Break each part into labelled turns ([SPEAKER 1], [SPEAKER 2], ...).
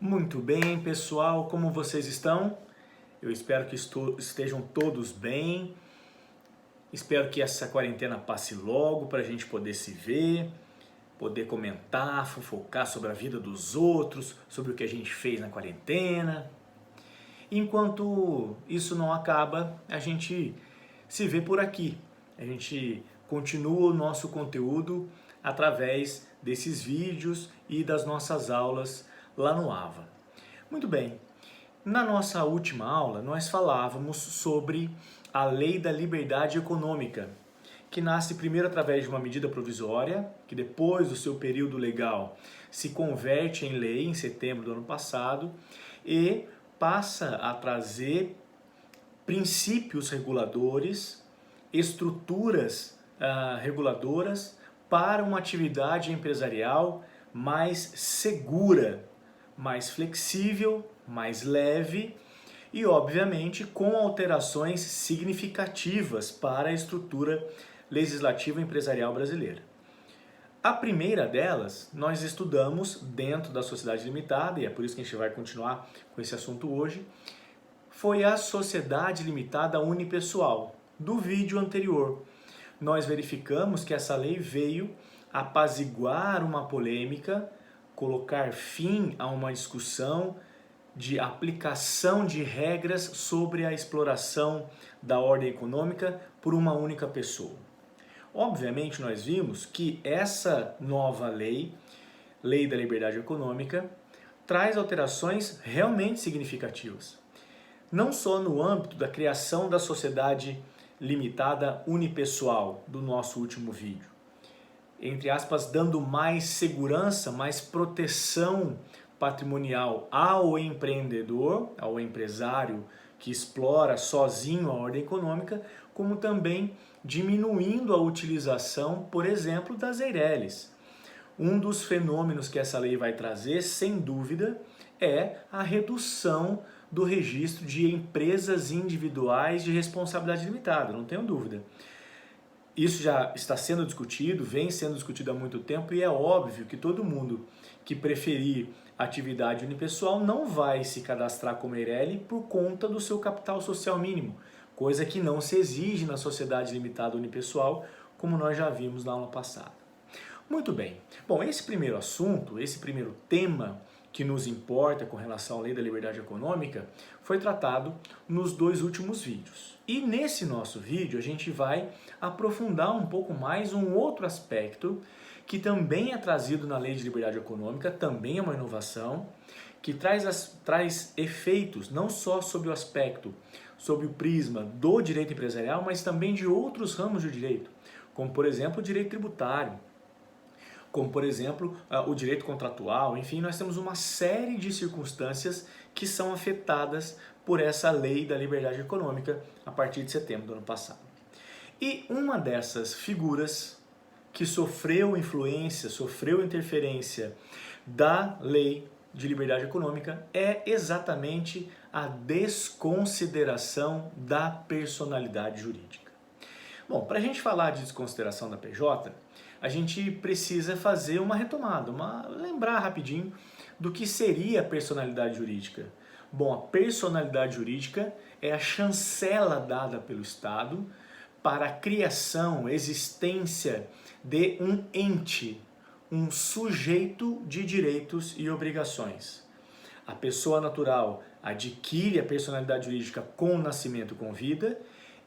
[SPEAKER 1] Muito bem, pessoal, como vocês estão? Eu espero que estejam todos bem. Espero que essa quarentena passe logo para a gente poder se ver, poder comentar, fofocar sobre a vida dos outros, sobre o que a gente fez na quarentena. Enquanto isso não acaba, a gente se vê por aqui. A gente continua o nosso conteúdo através desses vídeos e das nossas aulas lá no AVA. Muito bem, na nossa última aula nós falávamos sobre a Lei da Liberdade Econômica, que nasce primeiro através de uma medida provisória, que depois do seu período legal se converte em lei em setembro do ano passado e passa a trazer princípios reguladores, estruturas reguladoras para uma atividade empresarial mais segura, mais flexível, mais leve e, obviamente, com alterações significativas para a estrutura legislativa empresarial brasileira. A primeira delas nós estudamos dentro da sociedade limitada, e é por isso que a gente vai continuar com esse assunto hoje, foi a sociedade limitada unipessoal, do vídeo anterior. Nós verificamos que essa lei veio apaziguar uma polêmica, colocar fim a uma discussão de aplicação de regras sobre a exploração da ordem econômica por uma única pessoa. Obviamente, nós vimos que essa nova lei, Lei da Liberdade Econômica, traz alterações realmente significativas. Não só no âmbito da criação da sociedade limitada unipessoal do nosso último vídeo, entre aspas, dando mais segurança, mais proteção patrimonial ao empreendedor, ao empresário que explora sozinho a ordem econômica, como também diminuindo a utilização, por exemplo, das EIRELIs. Um dos fenômenos que essa lei vai trazer, sem dúvida, é a redução do registro de empresas individuais de responsabilidade limitada, não tenho dúvida. Isso já está sendo discutido, vem sendo discutido há muito tempo e é óbvio que todo mundo que preferir atividade unipessoal não vai se cadastrar como EIRELI por conta do seu capital social mínimo, coisa que não se exige na sociedade limitada unipessoal, como nós já vimos na aula passada. Muito bem. Bom, esse primeiro assunto, esse primeiro tema que nos importa com relação à Lei da Liberdade Econômica foi tratado nos dois últimos vídeos. E nesse nosso vídeo a gente vai aprofundar um pouco mais um outro aspecto que também é trazido na Lei de Liberdade Econômica, também é uma inovação, que traz efeitos não só sobre o aspecto, sobre o prisma do direito empresarial, mas também de outros ramos do direito, como por exemplo o direito tributário, como por exemplo o direito contratual, enfim, nós temos uma série de circunstâncias que são afetadas por essa Lei da Liberdade Econômica a partir de setembro do ano passado. E uma dessas figuras que sofreu influência, sofreu interferência da Lei de Liberdade Econômica é exatamente a desconsideração da personalidade jurídica. Bom, para a gente falar de desconsideração da PJ, a gente precisa fazer uma retomada, lembrar rapidinho do que seria a personalidade jurídica. Bom, a personalidade jurídica é a chancela dada pelo Estado para a criação, existência de um ente, um sujeito de direitos e obrigações. A pessoa natural adquire a personalidade jurídica com o nascimento com vida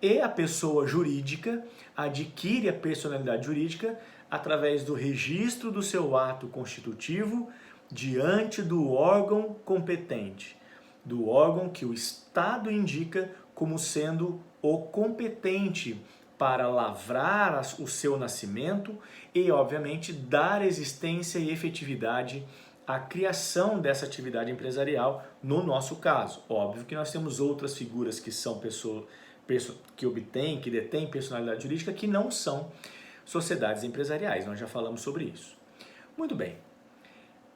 [SPEAKER 1] e a pessoa jurídica adquire a personalidade jurídica através do registro do seu ato constitutivo diante do órgão competente, do órgão que o Estado indica como sendo o competente para lavrar o seu nascimento e, obviamente, dar existência e efetividade à criação dessa atividade empresarial, no nosso caso. Óbvio que nós temos outras figuras que são que detêm personalidade jurídica que não são sociedades empresariais, nós já falamos sobre isso. Muito bem,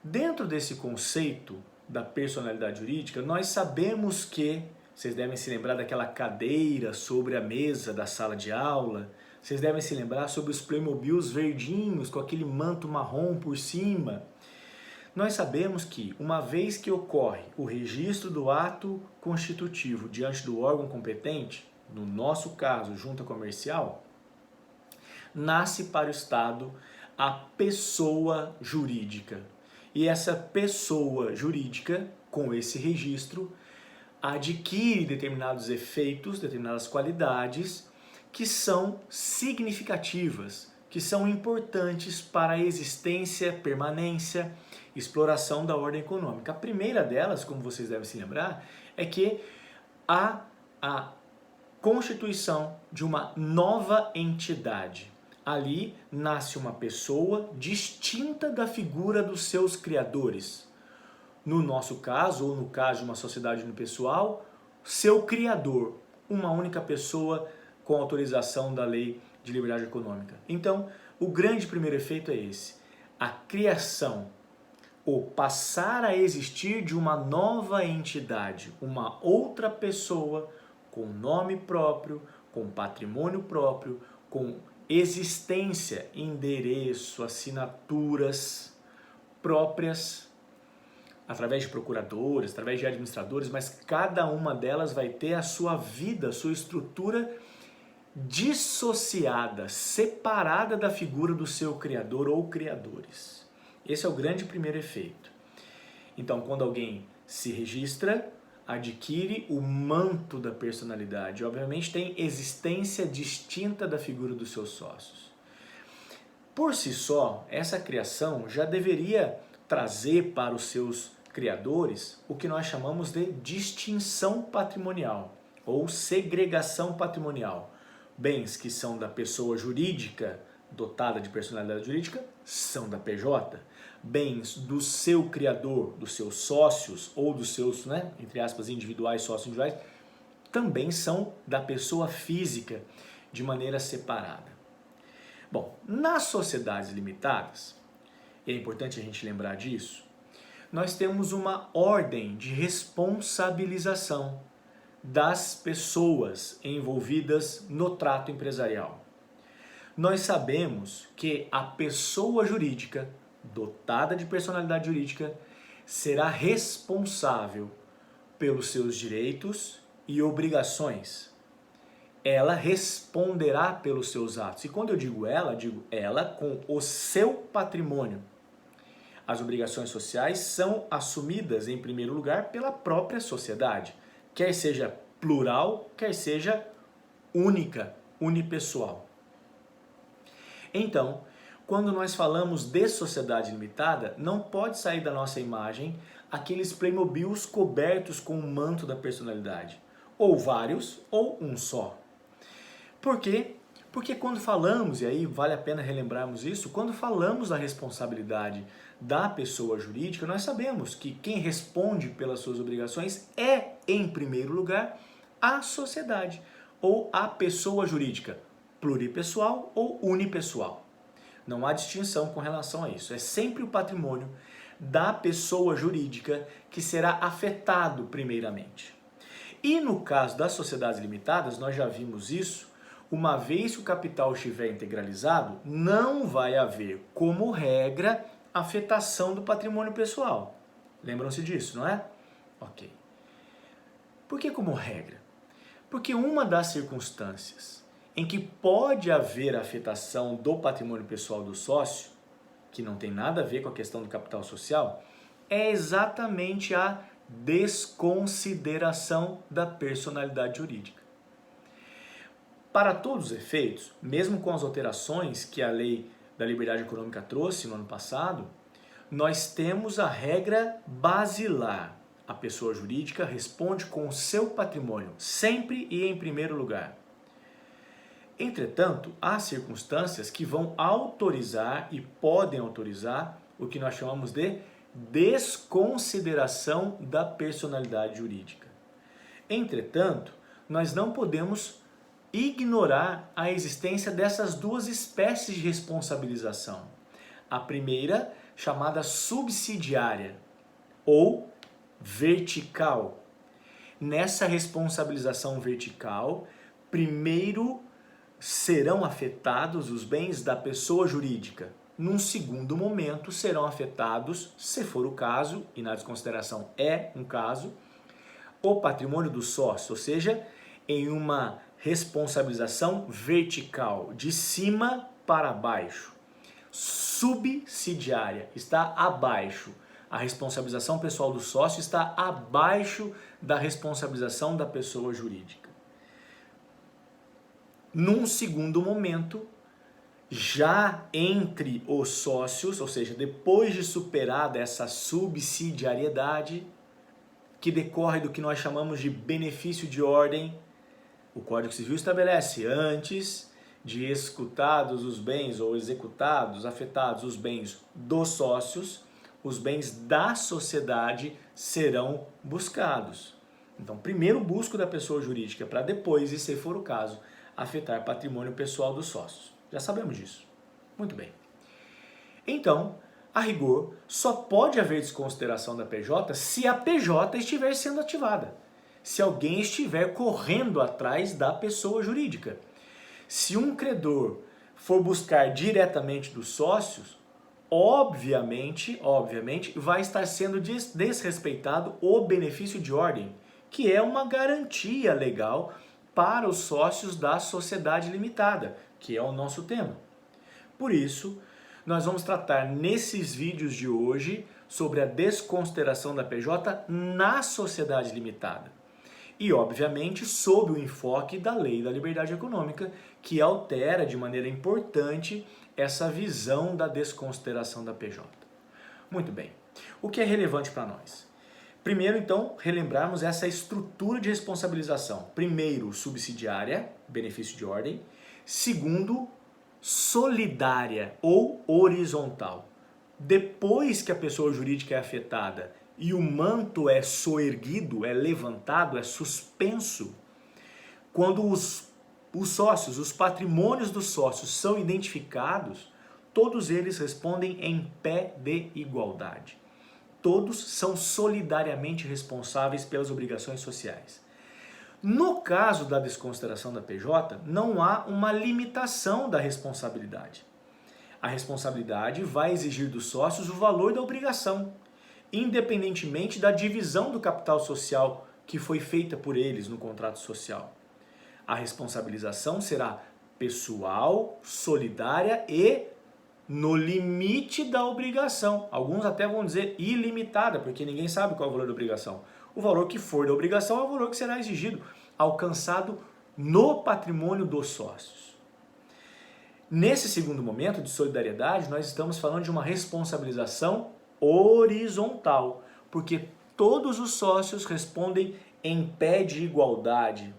[SPEAKER 1] dentro desse conceito da personalidade jurídica, nós sabemos que, vocês devem se lembrar daquela cadeira sobre a mesa da sala de aula, vocês devem se lembrar sobre os Playmobils verdinhos com aquele manto marrom por cima. Nós sabemos que, uma vez que ocorre o registro do ato constitutivo diante do órgão competente, no nosso caso, junta comercial, nasce para o Estado a pessoa jurídica. E essa pessoa jurídica, com esse registro, adquire determinados efeitos, determinadas qualidades que são significativas, que são importantes para a existência, permanência, exploração da ordem econômica. A primeira delas, como vocês devem se lembrar, é que há a constituição de uma nova entidade. Ali nasce uma pessoa distinta da figura dos seus criadores. No nosso caso, ou no caso de uma sociedade unipessoal, seu criador, uma única pessoa com autorização da lei de liberdade econômica. Então, o grande primeiro efeito é esse: a criação, ou passar a existir de uma nova entidade, uma outra pessoa com nome próprio, com patrimônio próprio, com existência, endereço, assinaturas próprias, através de procuradores, através de administradores, mas cada uma delas vai ter a sua vida, a sua estrutura dissociada, separada da figura do seu criador ou criadores. Esse é o grande primeiro efeito. Então, quando alguém se registra, adquire o manto da personalidade. Obviamente tem existência distinta da figura dos seus sócios. Por si só, essa criação já deveria trazer para os seus criadores o que nós chamamos de distinção patrimonial ou segregação patrimonial. Bens que são da pessoa jurídica, dotada de personalidade jurídica, são da PJ. Bens do seu criador, dos seus sócios ou dos seus, entre aspas, individuais, sócios individuais, também são da pessoa física de maneira separada. Bom, nas sociedades limitadas, e é importante a gente lembrar disso, nós temos uma ordem de responsabilização das pessoas envolvidas no trato empresarial. Nós sabemos que a pessoa jurídica, dotada de personalidade jurídica, será responsável pelos seus direitos e obrigações. Ela responderá pelos seus atos. E quando eu digo ela com o seu patrimônio. As obrigações sociais são assumidas, em primeiro lugar, pela própria sociedade, quer seja plural, quer seja única, unipessoal. Então, quando nós falamos de sociedade limitada, não pode sair da nossa imagem aqueles Playmobils cobertos com o manto da personalidade. Ou vários, ou um só. Por quê? Porque quando falamos, e aí vale a pena relembrarmos isso, quando falamos da responsabilidade da pessoa jurídica, nós sabemos que quem responde pelas suas obrigações é, em primeiro lugar, a sociedade, ou a pessoa jurídica, pluripessoal ou unipessoal. Não há distinção com relação a isso. É sempre o patrimônio da pessoa jurídica que será afetado primeiramente. E no caso das sociedades limitadas, nós já vimos isso, uma vez que o capital estiver integralizado, não vai haver, como regra, afetação do patrimônio pessoal. Lembram-se disso, não é? Ok. Por que como regra? Porque uma das circunstâncias em que pode haver afetação do patrimônio pessoal do sócio, que não tem nada a ver com a questão do capital social, é exatamente a desconsideração da personalidade jurídica. Para todos os efeitos, mesmo com as alterações que a Lei da Liberdade Econômica trouxe no ano passado, nós temos a regra basilar. A pessoa jurídica responde com o seu patrimônio, sempre e em primeiro lugar. Entretanto, há circunstâncias que vão autorizar e podem autorizar o que nós chamamos de desconsideração da personalidade jurídica. Entretanto, nós não podemos ignorar a existência dessas duas espécies de responsabilização. A primeira, chamada subsidiária ou vertical. Nessa responsabilização vertical, primeiro serão afetados os bens da pessoa jurídica, num segundo momento, serão afetados, se for o caso, e na desconsideração é um caso, o patrimônio do sócio, ou seja, em uma responsabilização vertical, de cima para baixo. Subsidiária, está abaixo. A responsabilização pessoal do sócio está abaixo da responsabilização da pessoa jurídica. Num segundo momento, já entre os sócios, ou seja, depois de superada essa subsidiariedade, que decorre do que nós chamamos de benefício de ordem, o Código Civil estabelece: antes de escutados os bens ou executados, afetados os bens dos sócios, os bens da sociedade serão buscados. Então, primeiro busco da pessoa jurídica para depois, e se for o caso, afetar patrimônio pessoal dos sócios. Já sabemos disso. Muito bem. Então, a rigor, só pode haver desconsideração da PJ se a PJ estiver sendo ativada. Se alguém estiver correndo atrás da pessoa jurídica. Se um credor for buscar diretamente dos sócios, obviamente, vai estar sendo desrespeitado o benefício de ordem, que é uma garantia legal para os sócios da sociedade limitada, que é o nosso tema. Por isso, nós vamos tratar nesses vídeos de hoje sobre a desconsideração da PJ na sociedade limitada. E, obviamente, sob o enfoque da Lei da Liberdade Econômica, que altera de maneira importante essa visão da desconsideração da PJ. Muito bem. O que é relevante para nós? Primeiro, então, relembrarmos essa estrutura de responsabilização. Primeiro, subsidiária, benefício de ordem. Segundo, solidária ou horizontal. Depois que a pessoa jurídica é afetada e o manto é soerguido, é levantado, é suspenso, quando os sócios, os patrimônios dos sócios são identificados, todos eles respondem em pé de igualdade. Todos são solidariamente responsáveis pelas obrigações sociais. No caso da desconsideração da PJ, não há uma limitação da responsabilidade. A responsabilidade vai exigir dos sócios o valor da obrigação, independentemente da divisão do capital social que foi feita por eles no contrato social. A responsabilização será pessoal, solidária e no limite da obrigação. Alguns até vão dizer ilimitada, porque ninguém sabe qual é o valor da obrigação. O valor que for da obrigação é o valor que será exigido, alcançado no patrimônio dos sócios. Nesse segundo momento de solidariedade, nós estamos falando de uma responsabilização horizontal, porque todos os sócios respondem em pé de igualdade.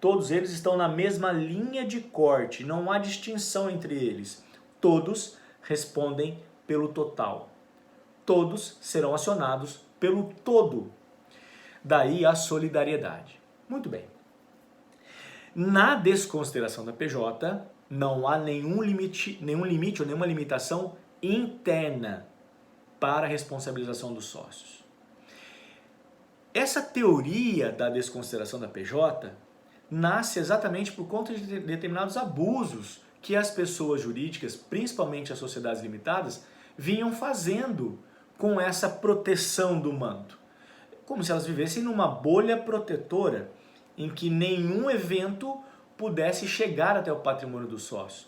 [SPEAKER 1] Todos eles estão na mesma linha de corte, não há distinção entre eles. Todos respondem pelo total. Todos serão acionados pelo todo. Daí a solidariedade. Muito bem. Na desconsideração da PJ, não há nenhum limite ou nenhuma limitação interna para a responsabilização dos sócios. Essa teoria da desconsideração da PJ nasce exatamente por conta de determinados abusos que as pessoas jurídicas, principalmente as sociedades limitadas, vinham fazendo com essa proteção do manto. Como se elas vivessem numa bolha protetora em que nenhum evento pudesse chegar até o patrimônio dos sócios.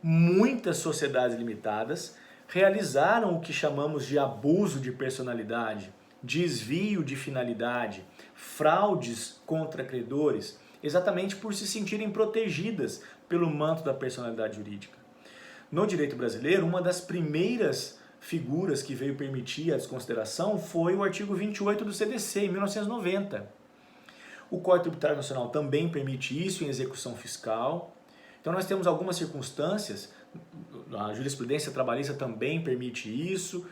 [SPEAKER 1] Muitas sociedades limitadas realizaram o que chamamos de abuso de personalidade, desvio de finalidade, fraudes contra credores, exatamente por se sentirem protegidas pelo manto da personalidade jurídica. No direito brasileiro, uma das primeiras figuras que veio permitir a desconsideração foi o artigo 28 do CDC, em 1990. O Código Tributário Nacional também permite isso em execução fiscal. Então nós temos algumas circunstâncias, a jurisprudência trabalhista também permite isso,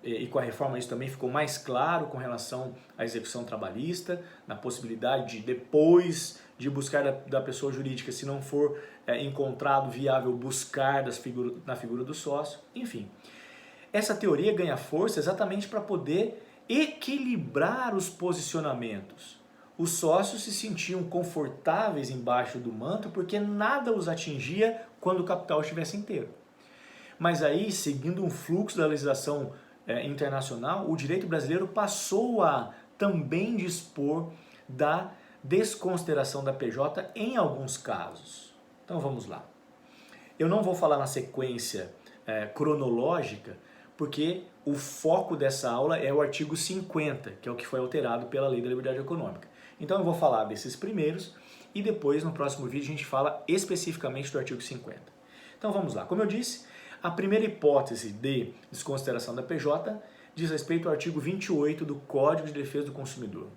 [SPEAKER 1] e com a reforma isso também ficou mais claro com relação à execução trabalhista, na possibilidade de, depois de buscar da pessoa jurídica, se não for encontrado viável, buscar na figura do sócio, enfim. Essa teoria ganha força exatamente para poder equilibrar os posicionamentos. Os sócios se sentiam confortáveis embaixo do manto porque nada os atingia quando o capital estivesse inteiro. Mas aí, seguindo um fluxo da legislação internacional, o direito brasileiro passou a também dispor da desconsideração da PJ em alguns casos. Então vamos lá. Eu não vou falar na sequência cronológica, porque o foco dessa aula é o artigo 50, que é o que foi alterado pela Lei da Liberdade Econômica. Então eu vou falar desses primeiros e depois no próximo vídeo a gente fala especificamente do artigo 50. Então vamos lá. Como eu disse, a primeira hipótese de desconsideração da PJ diz respeito ao artigo 28 do Código de Defesa do Consumidor.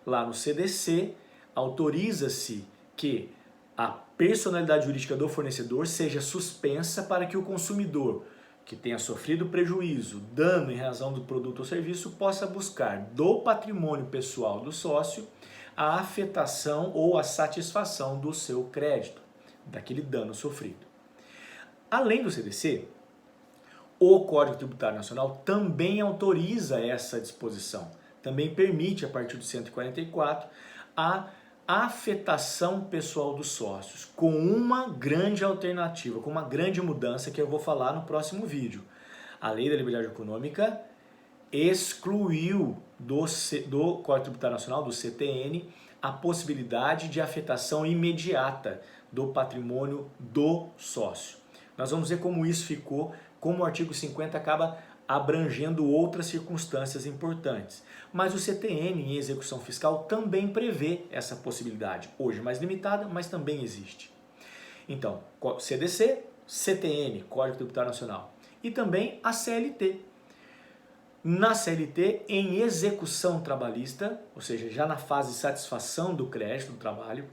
[SPEAKER 1] Lá no CDC, autoriza-se que a personalidade jurídica do fornecedor seja suspensa para que o consumidor que tenha sofrido prejuízo, dano em razão do produto ou serviço, possa buscar do patrimônio pessoal do sócio a afetação ou a satisfação do seu crédito, daquele dano sofrido. Além do CDC, o Código Tributário Nacional também autoriza essa disposição, também permite, a partir do 144, a afetação pessoal dos sócios, com uma grande alternativa, com uma grande mudança que eu vou falar no próximo vídeo. A Lei da Liberdade Econômica excluiu do Código Tributário Nacional, do CTN, a possibilidade de afetação imediata do patrimônio do sócio. Nós vamos ver como isso ficou, como o artigo 50 acaba abrangendo outras circunstâncias importantes. Mas o CTN em execução fiscal também prevê essa possibilidade, hoje mais limitada, mas também existe. Então, CDC, CTN, Código Tributário Nacional, e também a CLT. Na CLT, em execução trabalhista, ou seja, já na fase de satisfação do crédito do trabalho,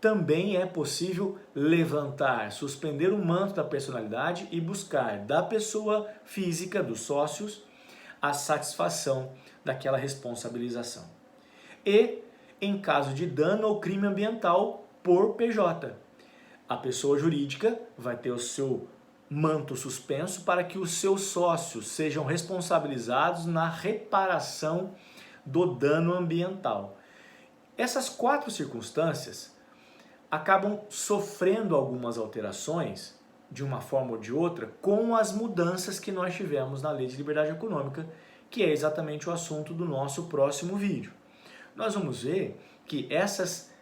[SPEAKER 1] também é possível levantar, suspender o manto da personalidade e buscar da pessoa física, dos sócios, a satisfação daquela responsabilização. E, em caso de dano ou crime ambiental por PJ, a pessoa jurídica vai ter o seu manto suspenso para que os seus sócios sejam responsabilizados na reparação do dano ambiental. Essas 4 circunstâncias acabam sofrendo algumas alterações, de uma forma ou de outra, com as mudanças que nós tivemos na Lei de Liberdade Econômica, que é exatamente o assunto do nosso próximo vídeo. Nós vamos ver que essas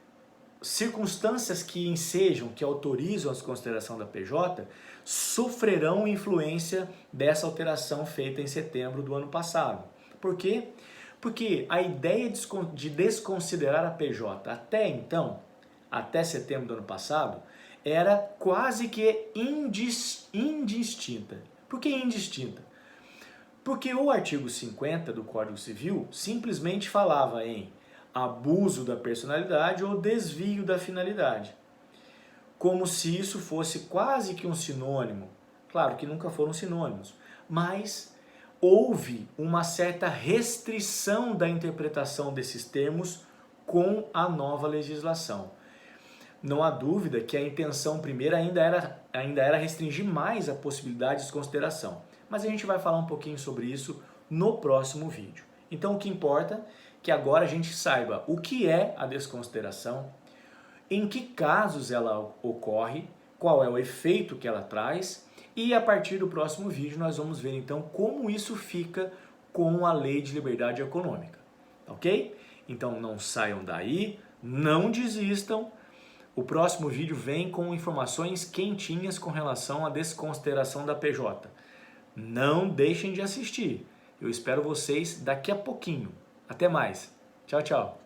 [SPEAKER 1] circunstâncias que ensejam, que autorizam a desconsideração da PJ, sofrerão influência dessa alteração feita em setembro do ano passado. Por quê? Porque a ideia de desconsiderar a PJ até então, até setembro do ano passado, era quase que indistinta. Por que indistinta? Porque o artigo 50 do Código Civil simplesmente falava em abuso da personalidade ou desvio da finalidade. Como se isso fosse quase que um sinônimo. Claro que nunca foram sinônimos, mas houve uma certa restrição da interpretação desses termos com a nova legislação. Não há dúvida que a intenção primeira ainda era restringir mais a possibilidade de desconsideração. Mas a gente vai falar um pouquinho sobre isso no próximo vídeo. Então o que importa é que agora a gente saiba o que é a desconsideração, em que casos ela ocorre, qual é o efeito que ela traz, e a partir do próximo vídeo nós vamos ver então como isso fica com a Lei de Liberdade Econômica. Ok? Então não saiam daí, não desistam. O próximo vídeo vem com informações quentinhas com relação à desconsideração da PJ. Não deixem de assistir. Eu espero vocês daqui a pouquinho. Até mais. Tchau, tchau.